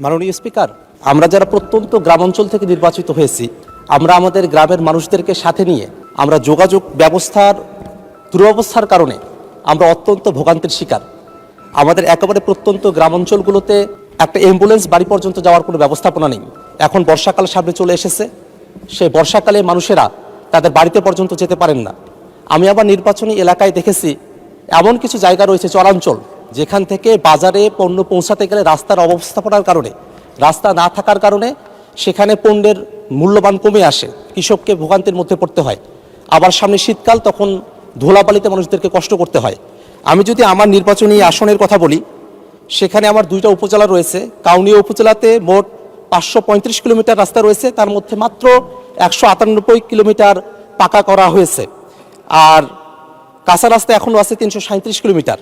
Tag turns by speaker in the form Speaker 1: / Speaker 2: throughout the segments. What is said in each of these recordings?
Speaker 1: মাননীয় স্পিকার, আমরা যারা প্রত্যন্ত গ্রামাঞ্চল থেকে নির্বাচিত হয়েছি, আমরা আমাদের গ্রামের মানুষদেরকে সাথে নিয়ে আমরা যোগাযোগ ব্যবস্থার দুরবস্থার কারণে আমরা অত্যন্ত ভোগান্তির শিকার। আমাদের একেবারে প্রত্যন্ত গ্রামাঞ্চলগুলোতে একটা অ্যাম্বুলেন্স বাড়ি পর্যন্ত যাওয়ার কোনো ব্যবস্থাপনা নেই। এখন বর্ষাকাল সামনে চলে এসেছে, সেই বর্ষাকালে মানুষেরা তাদের বাড়িতে পর্যন্ত যেতে পারেন না। আমি আবার নির্বাচনী এলাকায় দেখেছি এমন কিছু জায়গা রয়েছে চরাঞ্চল, যেখান থেকে বাজারে পণ্য পৌঁছাতে গেলে রাস্তার অব্যবস্থাপনার কারণে, রাস্তা না থাকার কারণে সেখানে পণ্যের মূল্যবান কমে আসে, কৃষককে ভোগান্তির মধ্যে পড়তে হয়। আবার সামনে শীতকাল, তখন ধুলাবালিতে মানুষদেরকে কষ্ট করতে হয়। আমি যদি আমার নির্বাচনী আসনের কথা বলি, সেখানে আমার 2টা উপজেলা রয়েছে। কাউনিয়া উপজেলাতে মোট 535 কিলোমিটার রাস্তা রয়েছে, তার মধ্যে মাত্র 198 কিলোমিটার পাকা করা হয়েছে, আর কাঁচা রাস্তা এখনও আছে 337 কিলোমিটার।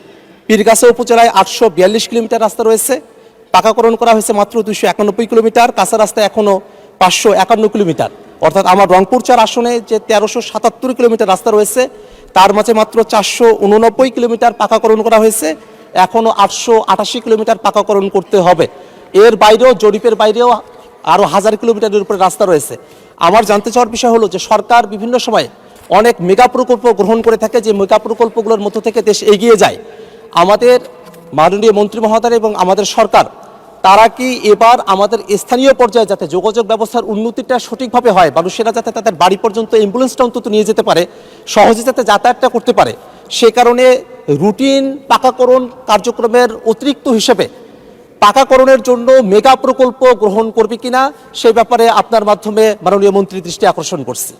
Speaker 1: পীরগাছা উপজেলায় 842 কিলোমিটার রাস্তা রয়েছে, পাকাকরণ করা হয়েছে মাত্র 291 কিলোমিটার, কাঁচা রাস্তা এখনও 551 কিলোমিটার। অর্থাৎ আমার রংপুর 4 আসনে যে 1377 কিলোমিটার রাস্তা রয়েছে, তার মাঝে মাত্র 489 কিলোমিটার পাকাকরণ করা হয়েছে, এখনও 888 কিলোমিটার পাকাকরণ করতে হবে। এর বাইরেও, জরিপের বাইরেও আরও 1000 কিলোমিটারের উপরে রাস্তা রয়েছে। আমার জানতে চাওয়ার বিষয় হলো যে সরকার বিভিন্ন সময় অনেক মেগা প্রকল্প গ্রহণ করে থাকে, যে মেগা প্রকল্পগুলোর মধ্য থেকে দেশ এগিয়ে যায়। আমাদের মাননীয় মন্ত্রী মহোদয় এবং আমাদের সরকার, তারা কি এবার আমাদের স্থানীয় পর্যায়ে যাতে যোগাযোগ ব্যবস্থার উন্নতিটা সঠিকভাবে হয়, মানুষেরা যাতে তাদের বাড়ি পর্যন্ত অ্যাম্বুলেন্সটা অন্তত নিয়ে যেতে পারে, সহজে যাতে যাতায়াতটা করতে পারে, সে কারণে রুটিন পাকাকরণ কার্যক্রমের অতিরিক্ত হিসেবে পাকাকরণের জন্য মেগা প্রকল্প গ্রহণ করবে কিনা, সেই ব্যাপারে আপনার মাধ্যমে মাননীয় মন্ত্রীর দৃষ্টি আকর্ষণ করছি।